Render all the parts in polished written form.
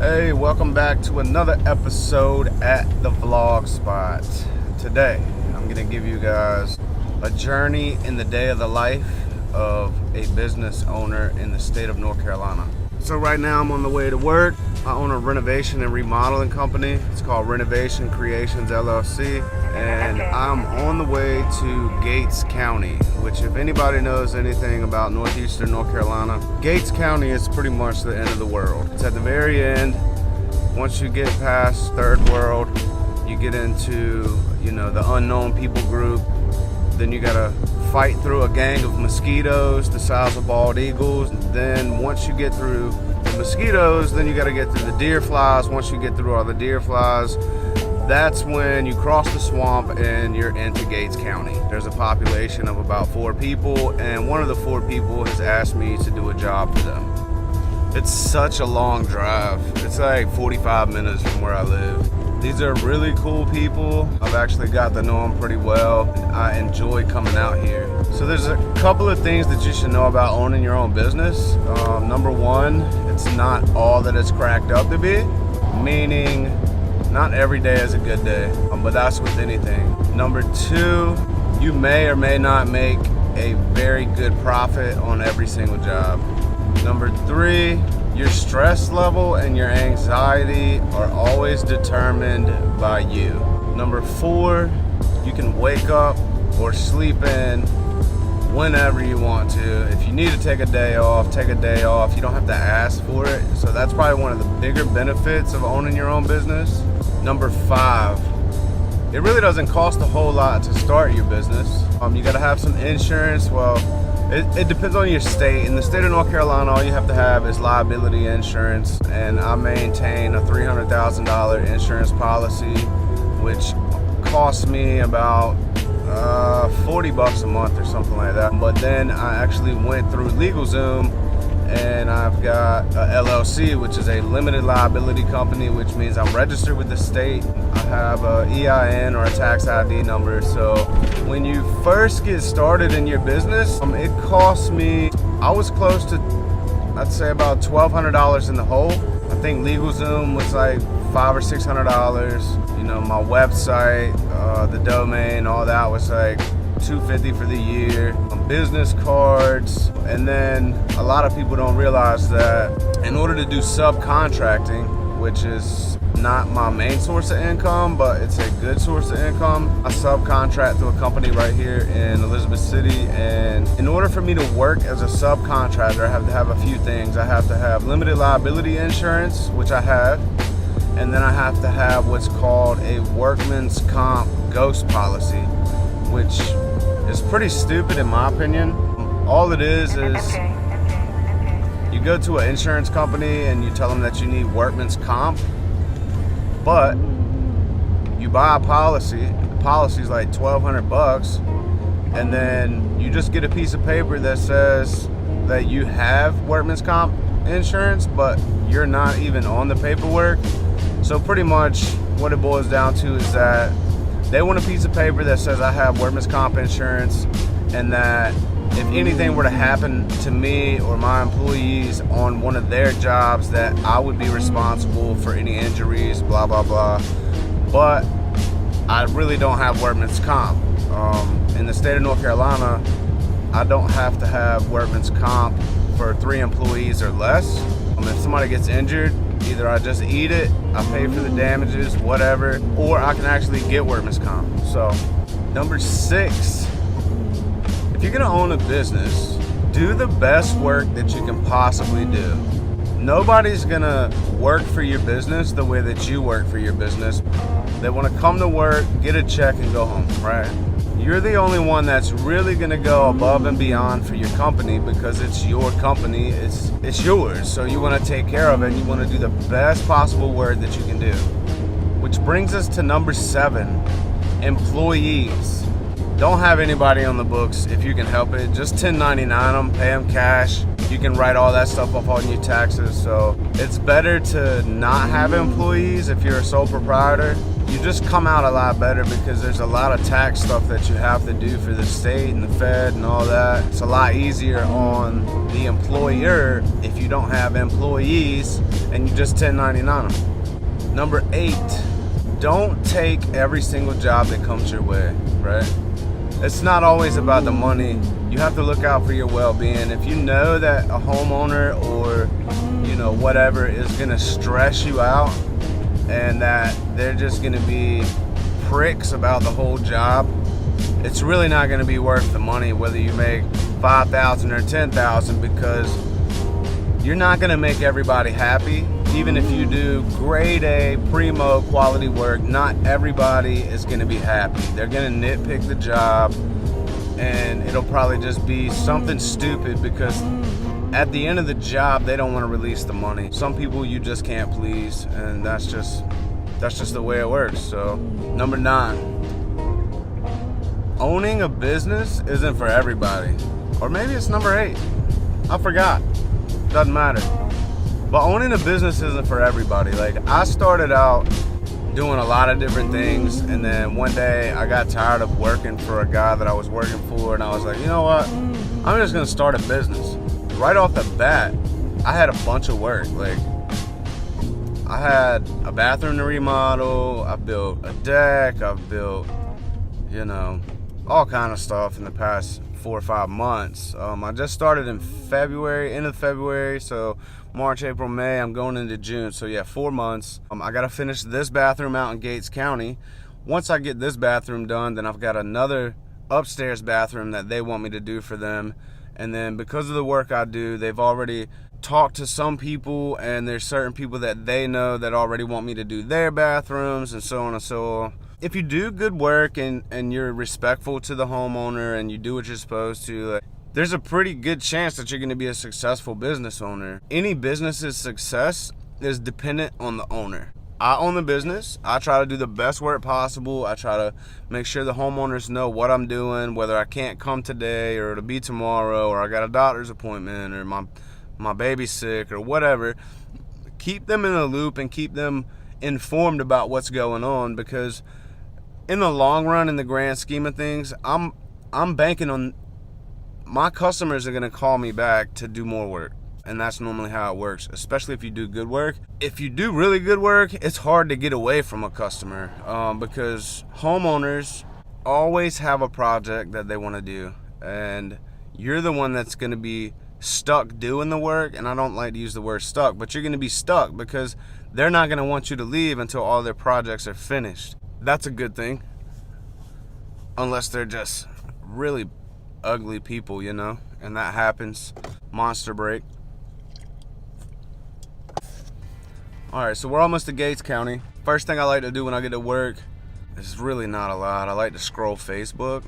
Hey, welcome back to another episode at the Vlog Spot. Today, I'm going to give you guys a journey in the day of the life of a business owner in the state of North Carolina. So right now I'm on the way to work. I own a renovation and remodeling company. It's called Renovation Creations LLC. And I'm on the way to Gates County, which if anybody knows anything about northeastern North Carolina, Gates County is pretty much the end of the world. It's at the very end. Once you get past third world, you get into, the unknown people group. Then you gotta fight through a gang of mosquitoes the size of bald eagles. Then once you get through the mosquitoes, then you gotta get through the deer flies. Once you get through all the deer flies, that's when you cross the swamp and you're into Gates County. There's a population of about 4 people, and one of the 4 people has asked me to do a job for them. It's such a long drive. It's like 45 minutes from where I live. These are really cool people. I've actually got to know them pretty well. I enjoy coming out here. So there's a couple of things that you should know about owning your own business. Number one, it's not all that it's cracked up to be, meaning not every day is a good day, but that's with anything. Number 2, you may or may not make a very good profit on every single job. Number 3, your stress level and your anxiety are always determined by you. Number 4, you can wake up or sleep in whenever you want to. If you need to take a day off, take a day off. You don't have to ask for it. So that's probably one of the bigger benefits of owning your own business. Number 5, it really doesn't cost a whole lot to start your business. You gotta have some insurance. Well, it depends on your state. In the state of North Carolina, all you have to have is liability insurance, and I maintain a $300,000 insurance policy, which costs me about $40 a month or something like that. But then I actually went through LegalZoom, and I've got a LLC, which is a limited liability company, which means I'm registered with the state. I have a EIN or a tax ID number. So when you first get started in your business, it cost me, I was close to, I'd say about $1,200 in the hole. I think LegalZoom was like $500 or $600. My website, the domain, all that was like $250 for the year. Business cards. And then a lot of people don't realize that in order to do subcontracting, which is not my main source of income, but it's a good source of income, I subcontract to a company right here in Elizabeth City. And in order for me to work as a subcontractor, I have to have a few things. I have to have limited liability insurance, which I have, and then I have to have what's called a workman's comp ghost policy, which is pretty stupid in my opinion. All it is you go to an insurance company and you tell them that you need workman's comp, but you buy a policy. The policy's like $1,200, and then you just get a piece of paper that says that you have workman's comp insurance, but you're not even on the paperwork. So pretty much what it boils down to is that they want a piece of paper that says I have workman's comp insurance, and that if anything were to happen to me or my employees on one of their jobs, that I would be responsible for any injuries, blah, blah, blah. But I really don't have workman's comp. In the state of North Carolina, I don't have to have workman's comp for 3 employees or less. If somebody gets injured, either I just eat it, I pay for the damages, whatever, or I can actually get workman's comp. So, number 6, if you're gonna own a business, do the best work that you can possibly do. Nobody's gonna work for your business the way that you work for your business. They wanna come to work, get a check, and go home, right? You're the only one that's really gonna go above and beyond for your company, because it's your company, it's yours. So you wanna take care of it, and you wanna do the best possible work that you can do. Which brings us to number 7, employees. Don't have anybody on the books if you can help it. Just 1099 them, pay them cash. You can write all that stuff off on your taxes. So it's better to not have employees if you're a sole proprietor. You just come out a lot better because there's a lot of tax stuff that you have to do for the state and the Fed and all that. It's a lot easier on the employer if you don't have employees and you just 1099 them. Number 8, don't take every single job that comes your way, right? It's not always about the money. You have to look out for your well-being. If you know that a homeowner or, whatever is gonna stress you out and that they're just gonna be pricks about the whole job, it's really not gonna be worth the money, whether you make $5,000 or $10,000, because you're not gonna make everybody happy. Even if you do grade A, primo quality work, not everybody is gonna be happy. They're gonna nitpick the job, and it'll probably just be something stupid because at the end of the job, they don't want to release the money. Some people you just can't please, and that's just the way it works. So, number 9, owning a business isn't for everybody. Or maybe it's number 8. I forgot. Doesn't matter. But owning a business isn't for everybody. Like, I started out doing a lot of different things, and then one day I got tired of working for a guy that I was working for, and I was like, you know what? I'm just gonna start a business. Right off the bat, I had a bunch of work. Like, I had a bathroom to remodel, I built a deck, I've built, all kind of stuff in the past 4 or 5 months. I just started in February, end of February, so March, April, May, I'm going into June. So yeah, 4 months. I gotta finish this bathroom out in Gates County. Once I get this bathroom done, then I've got another upstairs bathroom that they want me to do for them. And then because of the work I do, they've already talked to some people, and there's certain people that they know that already want me to do their bathrooms, and so on and so on. If you do good work and you're respectful to the homeowner and you do what you're supposed to, there's a pretty good chance that you're going to be a successful business owner. Any business's success is dependent on the owner. I own the business. I try to do the best work possible. I try to make sure the homeowners know what I'm doing, whether I can't come today or it'll be tomorrow, or I got a doctor's appointment, or my baby's sick, or whatever. Keep them in the loop and keep them informed about what's going on, because in the long run, in the grand scheme of things, I'm banking on my customers are going to call me back to do more work. And that's normally how it works, especially if you do good work. If you do really good work, it's hard to get away from a customer because homeowners always have a project that they want to do. And you're the one that's going to be stuck doing the work. And I don't like to use the word stuck, but you're going to be stuck because they're not going to want you to leave until all their projects are finished. That's a good thing. Unless they're just really ugly people, and that happens. Monster break. Alright, so we're almost to Gates County. First thing I like to do when I get to work is really not a lot. I like to scroll Facebook,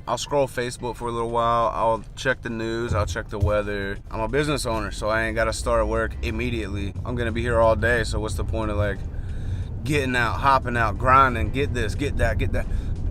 I'll scroll Facebook for a little while. I'll check the news. I'll check the weather. I'm a business owner, so I ain't got to start work immediately. I'm going to be here all day, so what's the point of getting out, hopping out, grinding, get this, get that, get that.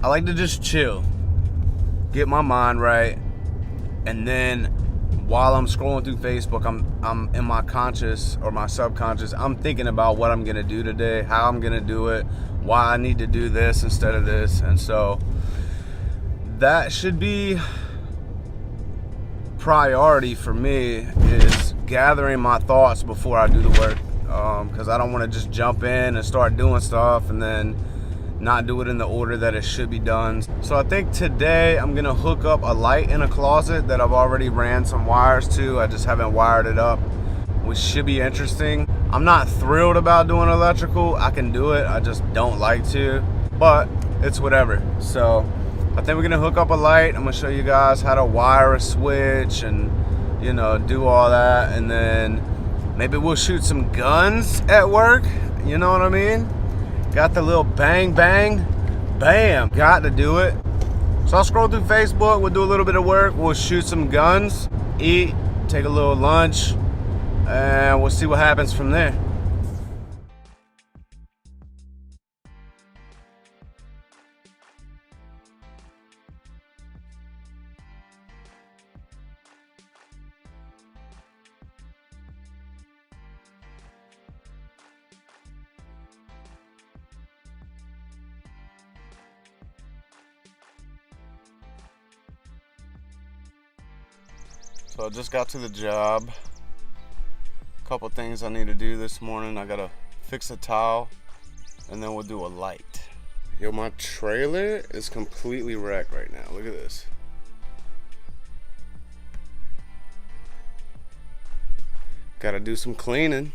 I like to just chill, get my mind right, and then while I'm scrolling through Facebook, I'm in my conscious or my subconscious, I'm thinking about what I'm gonna do today, how I'm gonna do it, why I need to do this instead of this. And so that should be priority for me, is gathering my thoughts before I do the work, because I don't want to just jump in and start doing stuff and then not do it in the order that it should be done. So I think today I'm gonna hook up a light in a closet that I've already ran some wires to. I just haven't wired it up, which should be interesting. I'm not thrilled about doing electrical. I can do it, I just don't like to, but it's whatever. So I think we're gonna hook up a light. I'm gonna show you guys how to wire a switch and do all that, and then maybe we'll shoot some guns at work, you know what I mean? Got the little bang, bang, bam. Got to do it. So I'll scroll through Facebook. We'll do a little bit of work. We'll shoot some guns, eat, take a little lunch, and we'll see what happens from there. So I just got to the job. A couple things I need to do this morning. I gotta fix a tile and then we'll do a light. Yo, my trailer is completely wrecked right now. Look at this. Gotta do some cleaning.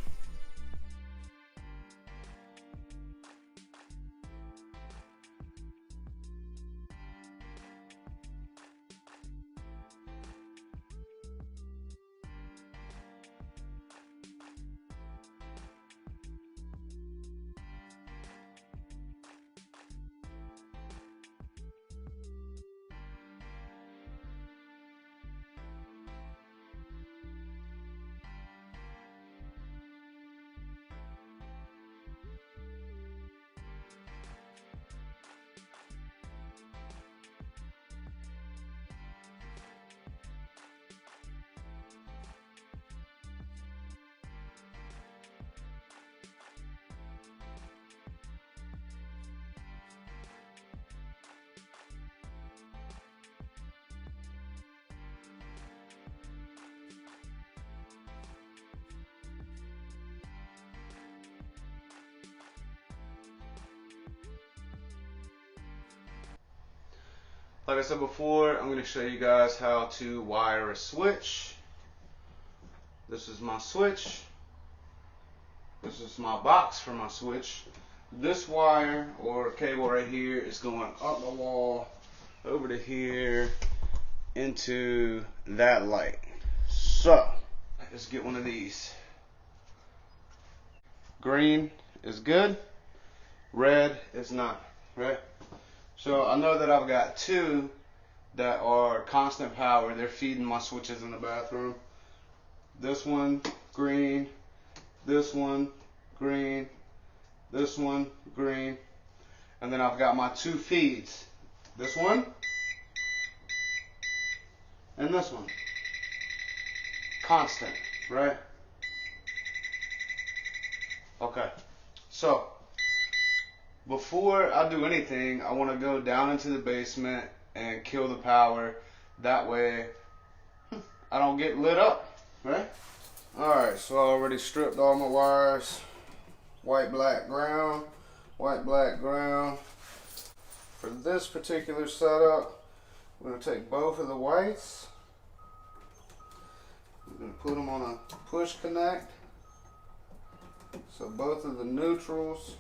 Like I said before, I'm going to show you guys how to wire a switch. This is my switch. This is my box for my switch. This wire or cable right here is going up the wall over to here into that light. So let's get one of these. Green is good, red is not, right? So I know that I've got two that are constant power. They're feeding my switches in the bathroom. This one, green. This one, green. This one, green. And then I've got my two feeds. This one and this one. Constant, right? Okay. So before I do anything, I want to go down into the basement and kill the power. That way I don't get lit up, right? Alright, so I already stripped all my wires. White, black, ground. White, black, ground. For this particular setup, we're going to take both of the whites. We're going to put them on a push connect. So both of the neutrals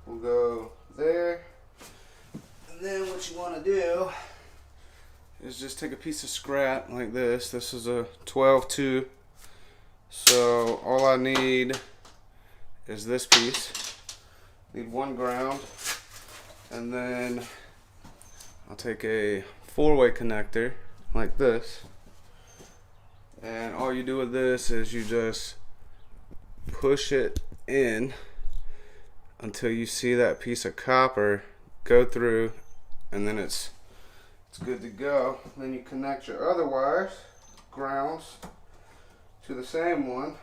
will go there. And then what you want to do is just take a piece of scrap like this. This is a 12-2. So all I need is this piece. Need one ground. And then I'll take a 4-way connector like this. And all you do with this is you just push it in until you see that piece of copper go through, and then it's good to go. Then you connect your other wires, grounds, to the same one,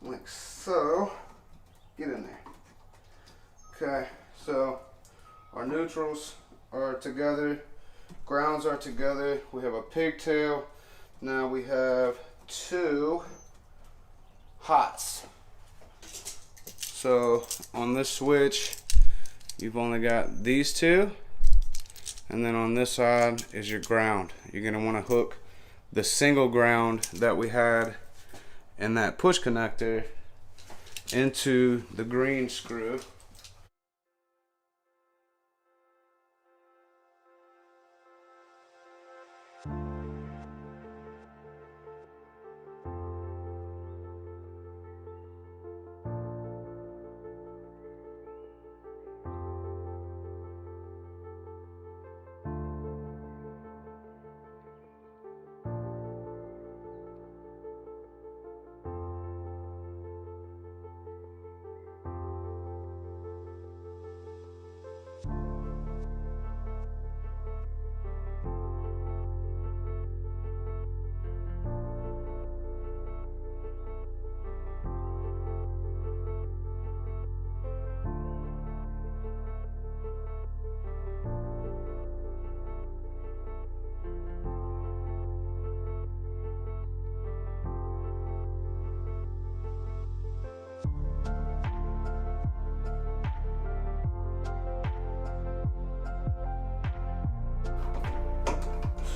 like so. Get in there. Okay, so our neutrals are together, grounds are together. We have a pigtail. Now we have two hots. So on this switch, you've only got these two, and then on this side is your ground. You're gonna want to hook the single ground that we had in that push connector into the green screw.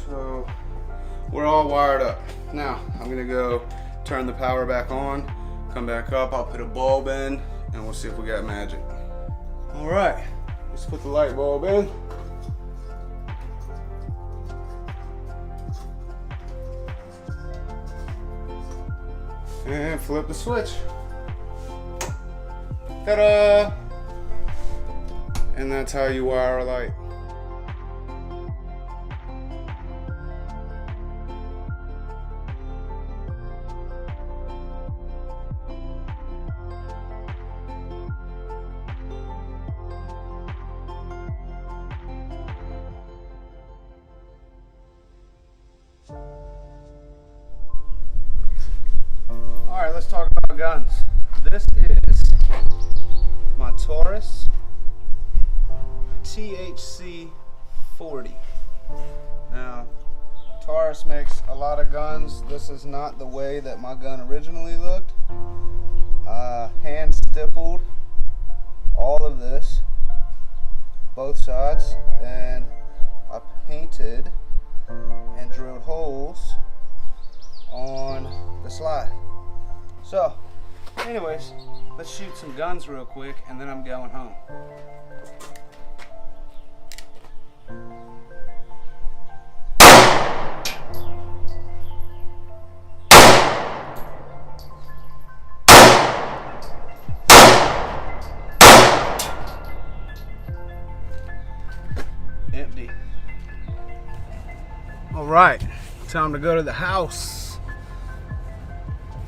So we're all wired up. Now I'm gonna go turn the power back on, come back up, I'll put a bulb in, and we'll see if we got magic. All right, let's put the light bulb in. And flip the switch. Ta-da! And that's how you wire a light. All right, let's talk about guns. This is my Taurus THC 40. Now, Taurus makes a lot of guns. This is not the way that my gun originally looked. Hand stippled all of this, both sides, and I painted and drilled holes on the slide. So, anyways, let's shoot some guns real quick and then I'm going home. Empty. All right, time to go to the house.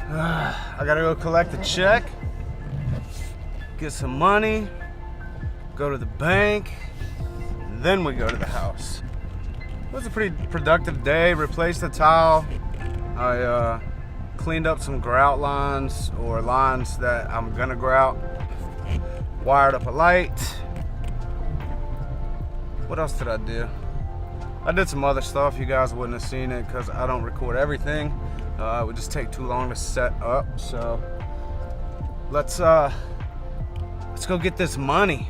I gotta go collect a check, get some money, go to the bank, and then we go to the house. It was a pretty productive day. Replaced the tile. I cleaned up some grout lines, or lines that I'm gonna grout. Wired up a light. What else did I do? I did some other stuff. You guys wouldn't have seen it because I don't record everything. It would just take too long to set up. So let's go get this money.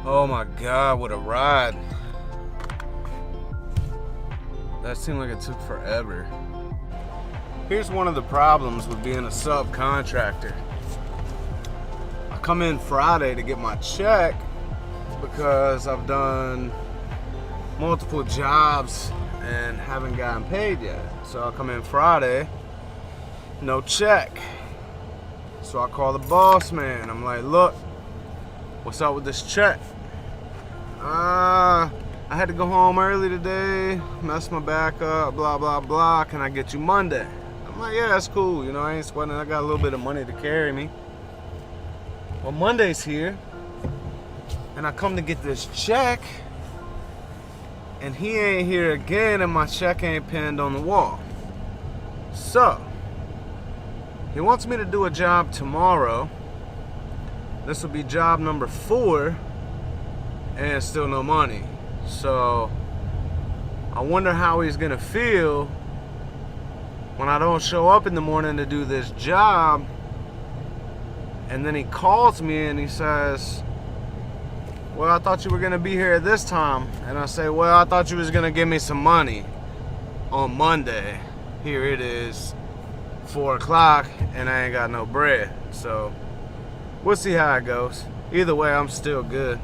Oh my God, what a ride. That seemed like it took forever. Here's one of the problems with being a subcontractor. I come in Friday to get my check because I've done multiple jobs and haven't gotten paid yet. So I come in Friday, no check. So I call the boss man. I'm like, look, what's up with this check? I had to go home early today, mess my back up, blah, blah, blah. Can I get you Monday? I'm like, yeah, that's cool. You know, I ain't sweating. I got a little bit of money to carry me. Well, Monday's here, and I come to get this check, and he ain't here again, and my check ain't pinned on the wall. So, he wants me to do a job tomorrow. This will be job number 4, and still no money. So, I wonder how he's gonna feel when I don't show up in the morning to do this job, and then he calls me and he says, well, I thought you were gonna be here at this time. And I say, well, I thought you was gonna give me some money on Monday. Here it is, 4 o'clock, and I ain't got no bread. So we'll see how it goes. Either way, I'm still good.